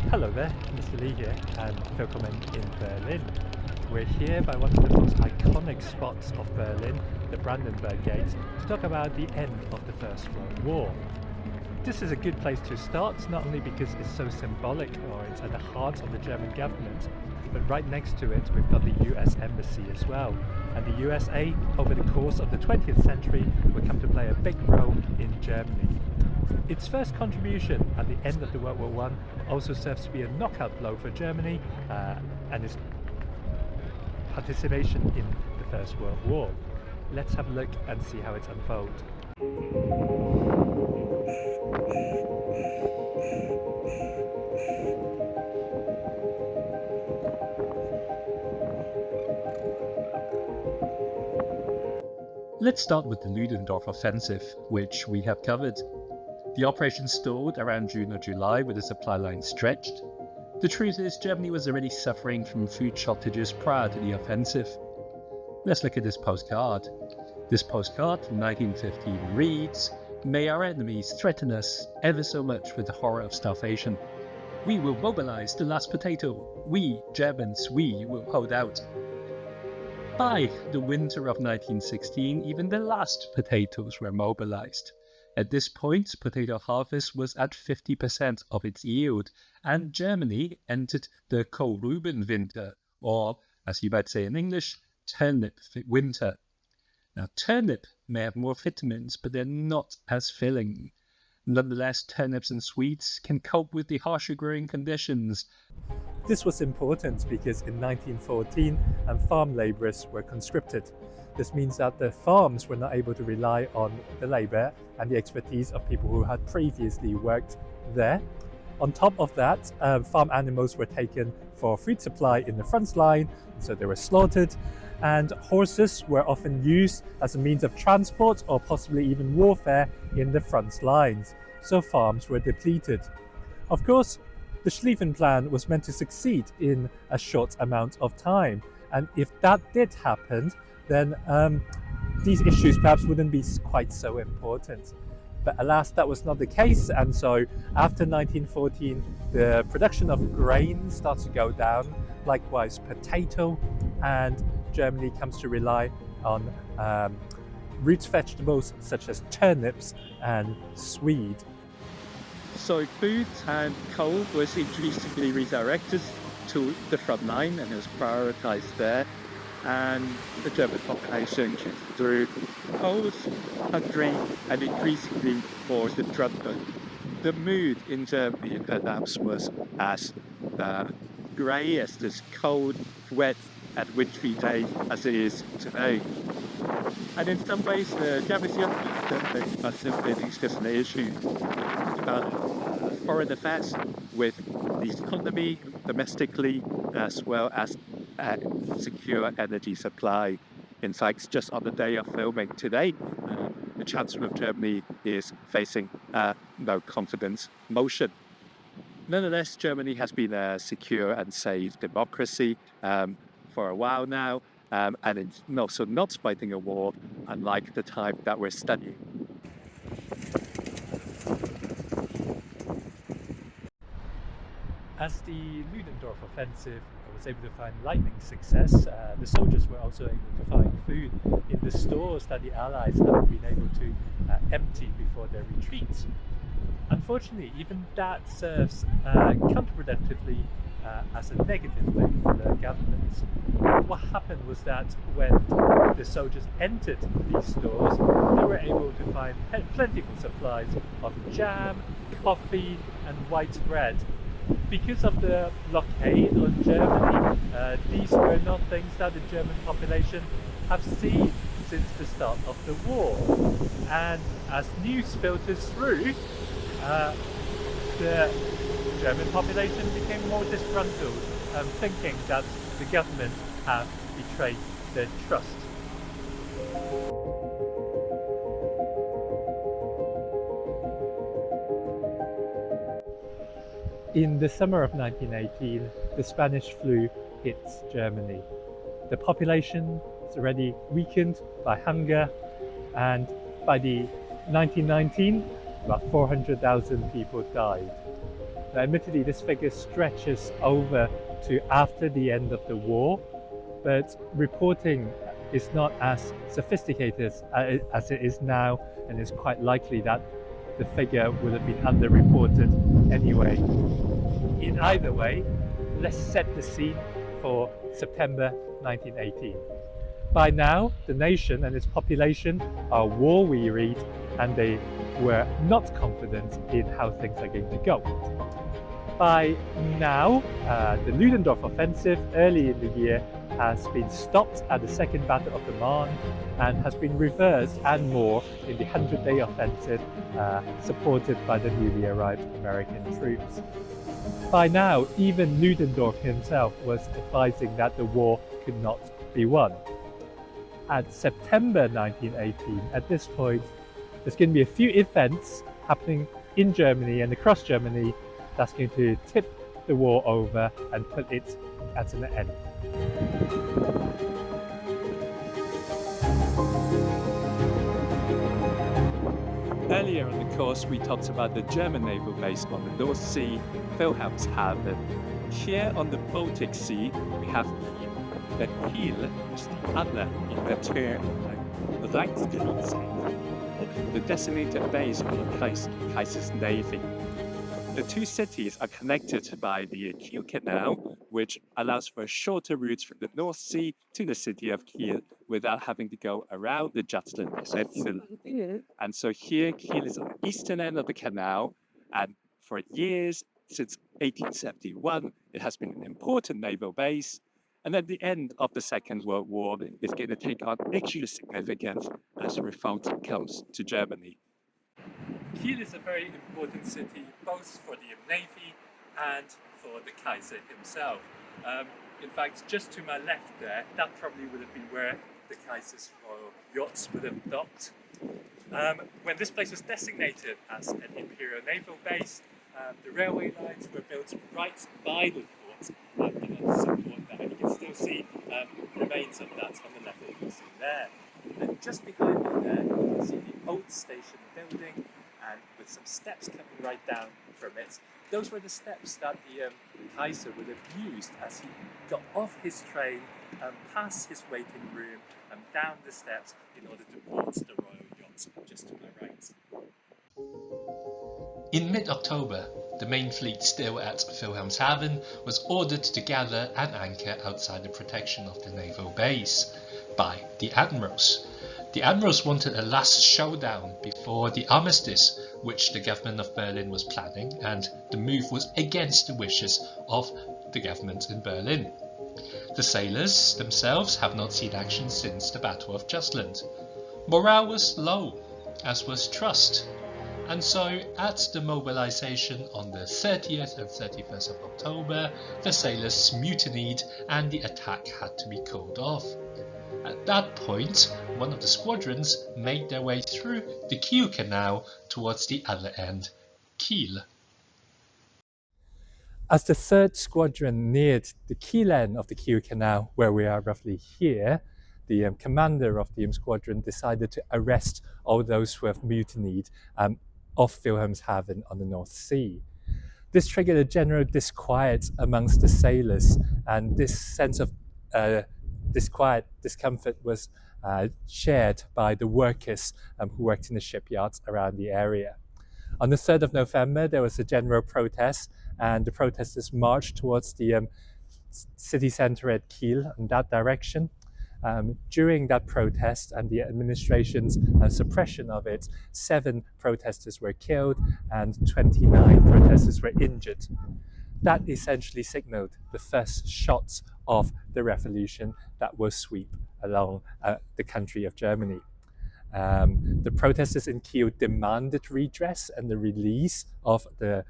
Hello there, Mr. Lee here, and willkommen in Berlin. We're here by one of the most iconic spots of Berlin, the Brandenburg Gate, to talk about the end of the First World War. This is a good place to start, not only because it's so symbolic, or it's at the heart of the German government, but right next to it we've got the US Embassy as well. And the USA, over the course of the 20th century, will come to play a big role in Germany. Its first contribution at the end of the World War I also serves to be a knockout blow for Germany and its participation in the First World War. Let's have a look and see how it unfolds. Let's start with the Ludedorff Offensive, which we have covered. The operation stalled around June or July with the supply line stretched. The truth is, Germany was already suffering from food shortages prior to the offensive. Let's look at this postcard. This postcard from 1915 reads, "May our enemies threaten us ever so much with the horror of starvation. We will mobilize the last potato. We, Germans, we will hold out." By the winter of 1916, even the last potatoes were mobilized. At this point, potato harvest was at 50% of its yield, and Germany entered the Kohlraubenwinter, or, as you might say in English, turnip winter. Now, turnip may have more vitamins, but they're not as filling. Nonetheless, turnips and sweets can cope with the harsher growing conditions. This was important because in 1914, farm labourers were conscripted. This means that the farms were not able to rely on the labour and the expertise of people who had previously worked there. On top of that, farm animals were taken for food supply in the front line, so they were slaughtered, and horses were often used as a means of transport or possibly even warfare in the front lines, so farms were depleted. Of course, the Schlieffen Plan was meant to succeed in a short amount of time, and if that did happen, then these issues perhaps wouldn't be quite so important. But alas, that was not the case, and so after 1914, the production of grain starts to go down, likewise potato, and Germany comes to rely on root vegetables such as turnips and swede. So food and coal was increasingly redirected to the front line, and it was prioritized there. And the German population through cold, hungry, and increasingly towards the drunkard. The mood in Germany perhaps was as grey as this cold, wet, and wintry day as it is today. And in some ways, the Japanese government must have been just an issue about foreign affairs with the economy domestically, as well as secure energy supply. In fact, just on the day of filming today, the Chancellor of Germany is facing no confidence motion. Nonetheless, Germany has been a secure and safe democracy for a while now, and it's also not fighting a war, unlike the time that we're studying. As the Ludendorff Offensive was able to find lightning success, the soldiers were also able to find food in the stores that the Allies hadn't been able to empty before their retreat. Unfortunately, even that serves counterproductively as a negative thing for the government. What happened was that when the soldiers entered these stores, they were able to find plentiful supplies of jam, coffee, and white bread. Because of the blockade on Germany, these were not things that the German population have seen since the start of the war. And as news filters through, the German population became more disgruntled, thinking that the government had betrayed their trust. In the summer of 1918, the Spanish flu hits Germany. The population is already weakened by hunger, and by the 1919, about 400,000 people died. Now, admittedly, this figure stretches over to after the end of the war, but reporting is not as sophisticated as it is now, and it's quite likely that the figure would have been underreported anyway. In either way, let's set the scene for September 1918. By now, the nation and its population are war-wearied, and they were not confident in how things are going to go. By now, the Ludendorff Offensive early in the year has been stopped at the Second Battle of the Marne and has been reversed and more in the 100-day offensive supported by the newly arrived American troops. By now, even Ludendorff himself was advising that the war could not be won. At September 1918, at this point, there's going to be a few events happening in Germany and across Germany that's going to tip the war over and put it at an end. Earlier on the course, we talked about the German naval base on the North Sea, Wilhelmshaven. Here on the Baltic Sea, we have Kiel. The Kiel is the other in the term Reichskriegshafen, the designated base for the Kaiser's navy. The two cities are connected by the Kiel Canal, which allows for a shorter route from the North Sea to the city of Kiel without having to go around the Jutland Peninsula. And so here, Kiel is on the eastern end of the canal, and for years, since 1871, it has been an important naval base. And at the end of the Second World War, it's going to take on extra significance as the revolt comes to Germany. Kiel is a very important city, both for the Navy and for the Kaiser himself. In fact, just to my left there, that probably would have been where the Kaiser's royal yachts would have docked. When this place was designated as an imperial naval base, the railway lines were built right by the port, and then support that. And you can still see remains of that on the level you see there. And just behind me there, you can see the old station building, and with some steps coming right down from it. Those were the steps that the Kaiser would have used as he got off his train, past his waiting room, and down the steps in order to board the royal yacht just to my right. In mid-October, the main fleet still at Wilhelmshaven was ordered to gather and anchor outside the protection of the naval base by the admirals. The admirals wanted a last showdown before the armistice, which the government of Berlin was planning, and the move was against the wishes of the government in Berlin. The sailors themselves have not seen action since the Battle of Jutland. Morale was low, as was trust, and so at the mobilization on the 30th and 31st of October, the sailors mutinied and the attack had to be called off. At that point, one of the squadrons made their way through the Kiel Canal towards the other end, Kiel. As the third squadron neared the Kiel end of the Kiel Canal, where we are roughly here, the commander of the squadron decided to arrest all those who have mutinied off Wilhelmshaven on the North Sea. This triggered a general disquiet amongst the sailors, and this sense of discomfort was shared by the workers who worked in the shipyards around the area. On the 3rd of November, there was a general protest, and the protesters marched towards the city centre at Kiel in that direction. During that protest and the administration's suppression of it, 7 protesters were killed and 29 protesters were injured. That essentially signaled the first shots of the revolution that will sweep along the country of Germany. The protesters in Kiel demanded redress and the release of the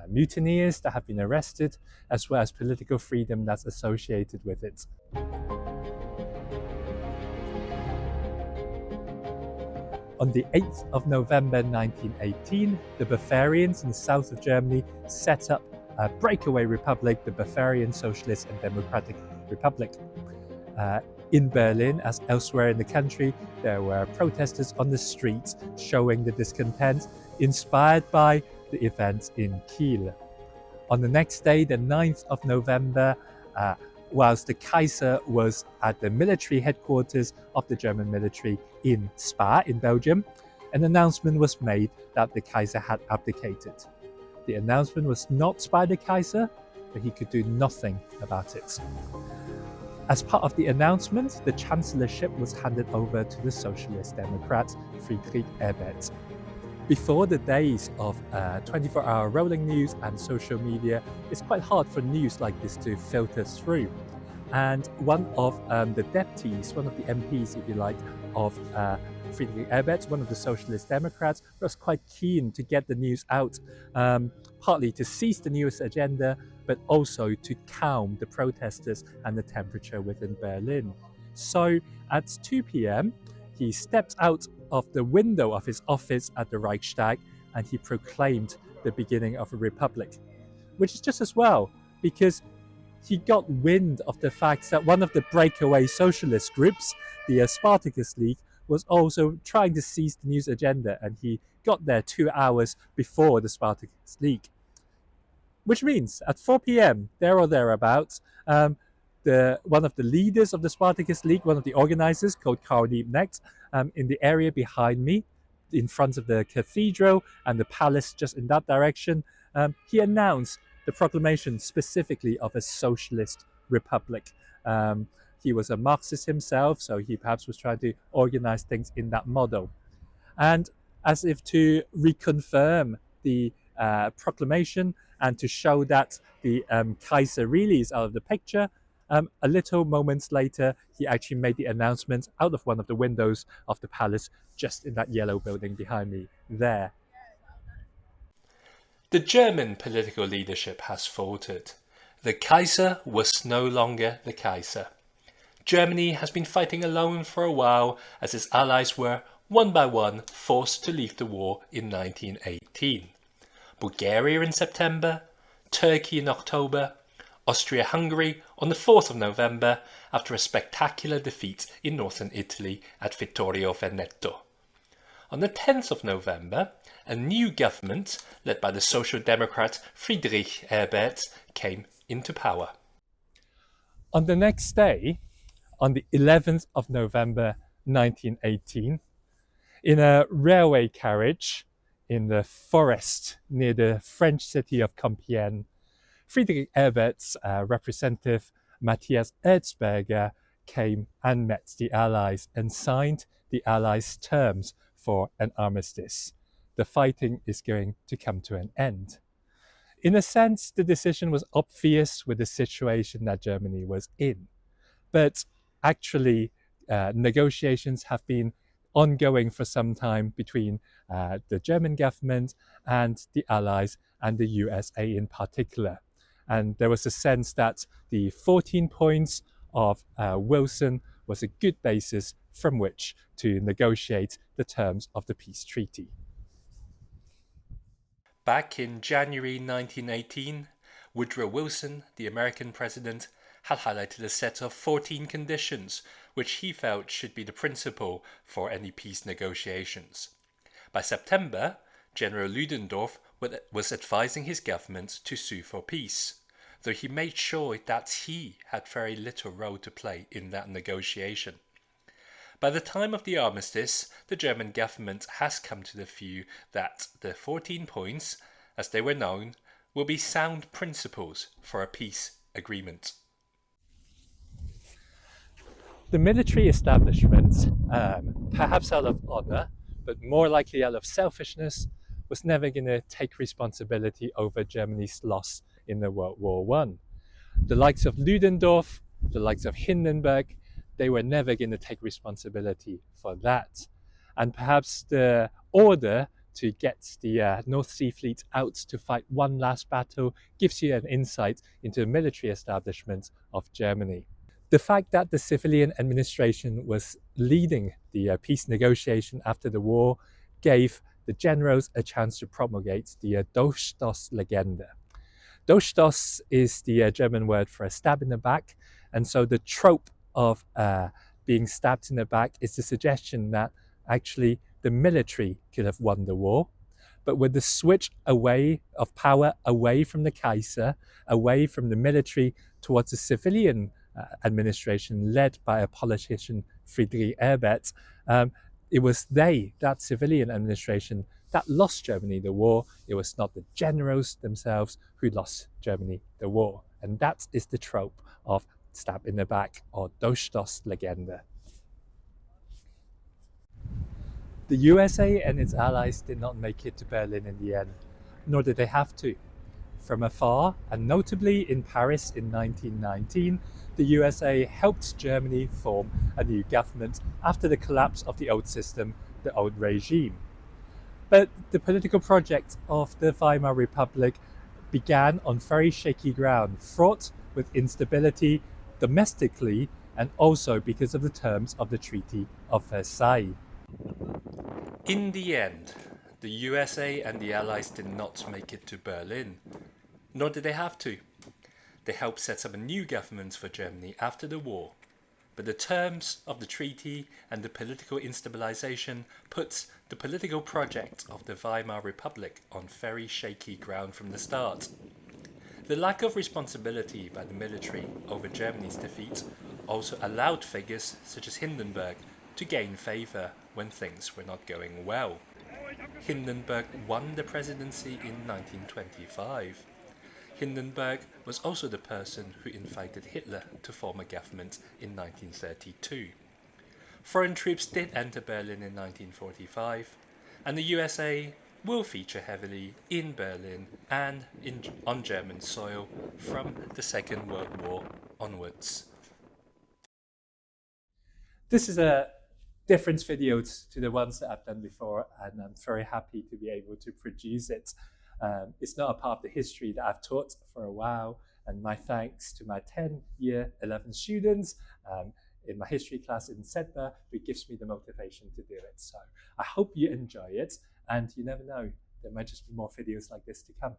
mutineers that have been arrested, as well as political freedom that's associated with it. On the 8th of November 1918, the Bavarians in the south of Germany set up a breakaway republic, the Bavarian Socialist and Democratic Republic. In Berlin, as elsewhere in the country, there were protesters on the streets showing the discontent inspired by the events in Kiel. On the next day, the 9th of November, whilst the Kaiser was at the military headquarters of the German military in Spa in Belgium, an announcement was made that the Kaiser had abdicated. The announcement was not by the Kaiser, but he could do nothing about it. As part of the announcement, the chancellorship was handed over to the Socialist Democrat Friedrich Ebert. Before the days of 24-hour rolling news and social media, it's quite hard for news like this to filter through. And one of the deputies, one of the MPs, if you like, of Friedrich Ebert, one of the Socialist Democrats, was quite keen to get the news out, partly to seize the news agenda, but also to calm the protesters and the temperature within Berlin. So at 2 p.m., he stepped out of the window of his office at the Reichstag and he proclaimed the beginning of a republic, which is just as well, because he got wind of the fact that one of the breakaway socialist groups, the Spartacus League, was also trying to seize the news agenda, and he got there 2 hours before the Spartacus League. Which means at 4 p.m., there or thereabouts, one of the leaders of the Spartacus League, one of the organizers called Karl Liebknecht, in the area behind me, in front of the cathedral and the palace just in that direction, he announced the proclamation specifically of a socialist republic. He was a Marxist himself, so he perhaps was trying to organize things in that model. And as if to reconfirm the proclamation and to show that the Kaiser really is out of the picture, a little moments later, he actually made the announcement out of one of the windows of the palace, just in that yellow building behind me there. The German political leadership has faltered. The Kaiser was no longer the Kaiser. Germany has been fighting alone for a while as its allies were, one by one, forced to leave the war in 1918. Bulgaria in September, Turkey in October, Austria-Hungary on the 4th of November after a spectacular defeat in northern Italy at Vittorio Veneto. On the 10th of November, a new government led by the Social Democrat Friedrich Ebert came into power. On the next day, on the 11th of November 1918, in a railway carriage in the forest near the French city of Compiègne, Friedrich Ebert's representative Matthias Erzberger came and met the Allies and signed the Allies' terms for an armistice. The fighting is going to come to an end. In a sense, the decision was obvious with the situation that Germany was in. But actually, negotiations have been ongoing for some time between the German government and the Allies and the USA in particular. And there was a sense that the 14 points of Wilson was a good basis from which to negotiate the terms of the peace treaty. Back in January 1918, Woodrow Wilson, the American president, had highlighted a set of 14 conditions which he felt should be the principle for any peace negotiations. By September, General Ludendorff was advising his government to sue for peace, though he made sure that he had very little role to play in that negotiation. By the time of the armistice, the German government has come to the view that the 14 points, as they were known, will be sound principles for a peace agreement. The military establishment, perhaps out of honor, but more likely out of selfishness, was never going to take responsibility over Germany's loss in the World War I. The likes of Ludendorff, the likes of Hindenburg, they were never going to take responsibility for that. And perhaps the order to get the North Sea Fleet out to fight one last battle gives you an insight into the military establishment of Germany. The fact that the civilian administration was leading the peace negotiation after the war gave the generals a chance to promulgate the Durchstoßlegende. Durchstoß is the German word for a stab in the back, and so the trope of being stabbed in the back is the suggestion that actually the military could have won the war, but with the switch away of power away from the Kaiser, away from the military towards a civilian administration led by a politician, Friedrich Ebert, it was that civilian administration, that lost Germany the war. It was not the generals themselves who lost Germany the war. And that is the trope of stab in the back, or Durchstoßlegende. The USA and its allies did not make it to Berlin in the end, nor did they have to. From afar, and notably in Paris in 1919, the USA helped Germany form a new government after the collapse of the old system, the old regime. But the political project of the Weimar Republic began on very shaky ground, fraught with instability domestically and also because of the terms of the Treaty of Versailles. In the end, the USA and the Allies did not make it to Berlin, nor did they have to. They helped set up a new government for Germany after the war, but the terms of the treaty and the political instabilization put the political project of the Weimar Republic on very shaky ground from the start. The lack of responsibility by the military over Germany's defeat also allowed figures such as Hindenburg to gain favor when things were not going well. Hindenburg won the presidency in 1925. Hindenburg was also the person who invited Hitler to form a government in 1932. Foreign troops did enter Berlin in 1945, and the USA will feature heavily in Berlin and on German soil from the Second World War onwards. This is a different video to the ones that I've done before, and I'm very happy to be able to produce it. It's not a part of the history that I've taught for a while, and my thanks to my 10 year 11 students in my history class in Sedbergh, who gives me the motivation to do it. So I hope you enjoy it, and you never know, there might just be more videos like this to come.